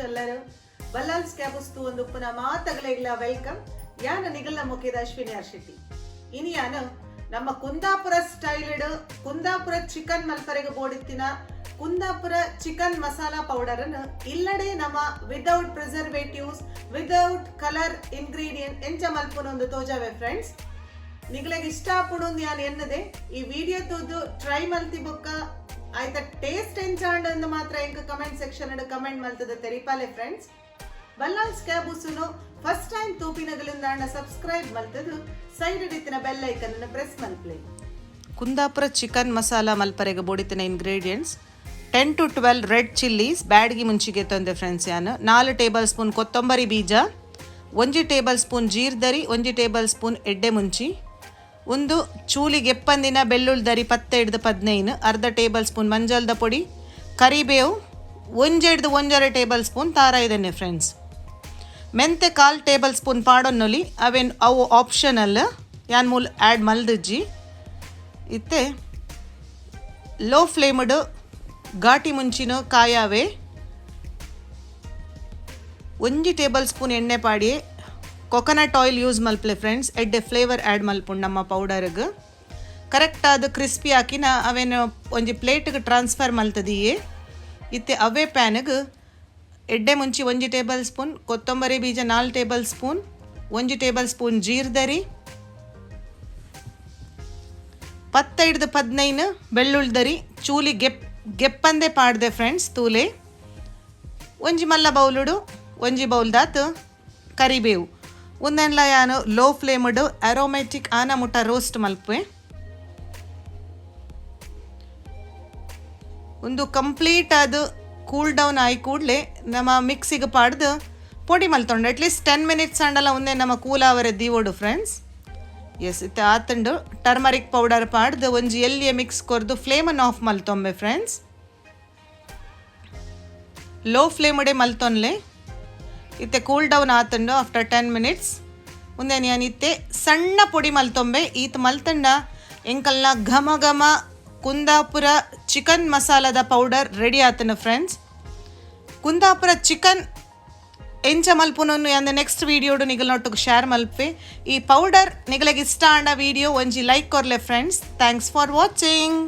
ಎಲ್ಲರೂ ಬಲ್ಲಾಲ್ಸ್ ಕ್ಯಾಬುಸ್ತು ಒಂದು ಉಪ್ಪುನ ಮಾತಗಳೆಲ್ಲ ವೆಲ್ಕಮ್ ಯಾನ ನಿಗಲ ಮುಖೇದ ಅಶ್ವಿನಿ ಶೆಟ್ಟಿ ಇನಿ ಯಾನು ನಮ್ಮ ಕುಂದಾಪುರ ಸ್ಟೈಲ್ಡ್ ಕುಂದಾಪುರ ಚಿಕನ್ ಮಲ್ಪರೆಗೆ ಬೋಡಿತ್ತಿನ ಕುಂದಾಪುರ ಚಿಕನ್ ಮಸಾಲಾ ಪೌಡರ್ ಅನ್ನು ಇಲ್ಲಡೆ ನಮ್ಮ without preservatives without colour ingredient ಎಂಚ ಮಲ್ಪುನೊಂದು ತೋಜಾವೆ ಫ್ರೆಂಡ್ಸ್ ನಿಗಲೆಗೆ ಇಷ್ಟ ಪುಣೊಂದು ಯಾನು ಎನ್ನದೆ ಈ ವಿಡಿಯೋ ತೂದು ಟ್ರೈ ಮಲ್ತಿ ಬೊಕ್ಕ ಆಯ್ತಾ ಟೇಸ್ಟ್ ಎಂಚಾಂಡ್ ಅಂದು ಮಾತ್ರ ಎಂಕ ಕಮೆಂಟ್ ಸೆಕ್ಷನ್ ಅಡ್ ಕಮೆಂಟ್ ಮಲ್ತದ ತೆರಿಪಾಲೆ ಫ್ರೆಂಡ್ಸ್ ಬಲ್ಲಾಲ್ಸ್ ಕ್ಯಾಬುಸುನು ಫಸ್ಟ್ ಟೈಮ್ ತೂಪಿನಗಳಿಂದ ಅಣ್ಣ ಸಬ್ಸ್ಕ್ರೈಬ್ ಮಲ್ತದು ಸೈಡ್ ಇತ್ತಿನ ಬೆಲ್ ಐಕನ್ ಅನ್ನು ಪ್ರೆಸ್ ಮಲ್ಪ್ಲೆ ಕುಂದಾಪುರ ಚಿಕನ್ ಮಸಾಲಾ ಮಲ್ಪರೆಗೆ ಬೋಡಿತಿನ ingredients 10 to 12 red chillies Byadgi ಮುಂಚಿಗೆ ತಂದೆ ಫ್ರೆಂಡ್ಸ್ ಯಾನು 4 ಟೇಬಲ್ ಸ್ಪೂನ್ ಕೊತ್ತಂಬರಿ ಬೀಜ 1 ಟೇಬಲ್ ಸ್ಪೂನ್ ಜೀರ್ದರಿ 1 ಟೇಬಲ್ ಸ್ಪೂನ್ ಎಡ್ಡೆ ಮುಂಚಿ ಒಂದು ಚೂಲಿಗೆ ಎಪ್ಪಂದಿನ ಬೆಳ್ಳುಳ್ಳಿ 10 ಹಿಡಿದು 15 ಅರ್ಧ ಟೇಬಲ್ ಸ್ಪೂನ್ ಮಂಜಾಲ್ದ ಪೊಡಿ ಕರಿಬೇವು 1 ಹಿಡಿದು 1.5 ಟೇಬಲ್ ಸ್ಪೂನ್ ತಾರ ಇದನ್ನೇ ಫ್ರೆಂಡ್ಸ್ ಮೆಂತೆ 1/4 ಟೇಬಲ್ ಸ್ಪೂನ್ ಪಾಡೊನ್ನೊಲಿ ಅವು ಆಪ್ಷನಲ್ ಯಾನ್ ಮೂಲ ಆ್ಯಡ್ ಮಲ್ದಿಜ್ಜಿ ಇತ್ತೆ ಲೋ ಫ್ಲೇಮ್ಡ್ ಘಾಟಿ ಮುಂಚಿನ ಕಾಯಾವೆ 1 ಟೇಬಲ್ ಸ್ಪೂನ್ ಎಣ್ಣೆ ಪಾಡಿ ಕೊಕೊನಟ್ ಆಯಿಲ್ ಯೂಸ್ ಮಲ್ಪಲೆ ಫ್ರೆಂಡ್ಸ್ ಎಡ್ಡೆ ಫ್ಲೇವರ್ ಆ್ಯಡ್ ಮಲ್ಪುಂಡು ನಮ್ಮ ಪೌಡರ್ಗೆ ಕರೆಕ್ಟ್ ಅದು ಕ್ರಿಸ್ಪಿ ಹಾಕಿನ ಅವೇನು ಒಂಜಿ ಪ್ಲೇಟ್ಗೆ ಟ್ರಾನ್ಸ್ಫರ್ ಮಲ್ತದಿಯೇ ಇತ್ತೆ ಅವೇ ಪ್ಯಾನ್ಗೆ ಎಡ್ಡೆ ಮುಂಚಿ 1 ಟೇಬಲ್ ಸ್ಪೂನ್ ಕೊತ್ತಂಬರಿ ಬೀಜ 4 ಟೇಬಲ್ ಸ್ಪೂನ್ 1 ಟೇಬಲ್ ಸ್ಪೂನ್ ಜೀರ್ದರಿ 10 ಹಿಡಿದು 15 ಬೆಳ್ಳುಳ್ಳಿ ಚೂಲಿ ಗೆಪ್ಪಂದೆ ಪಾಡ್ದೆ ಫ್ರೆಂಡ್ಸ್ ತೂಲೆ ಒಂಜಿ ಮಲ್ಲ ಬೌಲುಡು ಒಂಜಿ ಬೌಲ್ದಾತು ಕರಿಬೇವು ಒಂದೆಲ್ಲ ಯಾನು ಲೋ ಫ್ಲೇಮ್ಡ್ ಅರೋಮ್ಯಾಟಿಕ್ ಆನ ಮುಟ್ಟ ರೋಸ್ಟ್ ಮಲ್ಪೆ ಒಂದು ಕಂಪ್ಲೀಟ್ ಅದು ಕೂಲ್ ಡೌನ್ ಆಗಿ ಕೂಡಲೇ ನಮ್ಮ ಮಿಕ್ಸಿಗೆ ಪಾಡ್ದು ಪೊಡಿ ಮಲ್ತೊಂಡು ಅಟ್ಲೀಸ್ಟ್ 10 ಮಿನಿಟ್ಸ್ ಅಂಡಲ್ಲ ಒಂದೇ ನಮ್ಮ ಕೂಲಾವರೆ ದೀವೋಡು ಫ್ರೆಂಡ್ಸ್ ಎಸ್ ಇತ್ತೆ ಆತಂಡು ಟರ್ಮರಿಕ್ ಪೌಡರ್ ಪಾಡ್ದು ಒಂಜಿ ಎಲ್ಲಿಯ ಮಿಕ್ಸ್ ಕೊರ್ದು ಫ್ಲೇಮನ್ನು ಆಫ್ ಮಲ್ತೊಂಬೆ ಫ್ರೆಂಡ್ಸ್ ಲೋ ಫ್ಲೇಮಡೆ ಮಲ್ತೊನ್ಲೆ ಇತ್ತೆ ಕೂಲ್ ಡೌನ್ ಆತಂಡು ಆಫ್ಟರ್ 10 ಮಿನಿಟ್ಸ್ ಮುಂದೆ ನಾನು ಇತ್ತೆ ಸಣ್ಣ ಪೊಡಿ ಮಲ್ತೊಂಬೆ ಈತ ಮಲ್ತಂಡ ಎಂಕಲ್ನ ಘಮ ಘಮ ಕುಂದಾಪುರ ಚಿಕನ್ ಮಸಾಲದ ಪೌಡರ್ ರೆಡಿ ಆತನ ಫ್ರೆಂಡ್ಸ್ ಕುಂದಾಪುರ ಚಿಕನ್ ಎಂಚ ಮಲ್ಪುನನ್ನು ಅಂದ ನೆಕ್ಸ್ಟ್ ವೀಡಿಯೋಡು ನಿಗಲೊಟ್ಟಿಗೆ ಶೇರ್ ಮಲ್ಪೆ ಈ ಪೌಡರ್ ನಿಗಲಿಗೆ ಇಷ್ಟ ಆಂಡ ವಿಡಿಯೋ ಒಂಜಿ ಲೈಕ್ ಕೊರ್ಲೆ ಫ್ರೆಂಡ್ಸ್ ಥ್ಯಾಂಕ್ಸ್ ಫಾರ್ ವಾಚಿಂಗ್.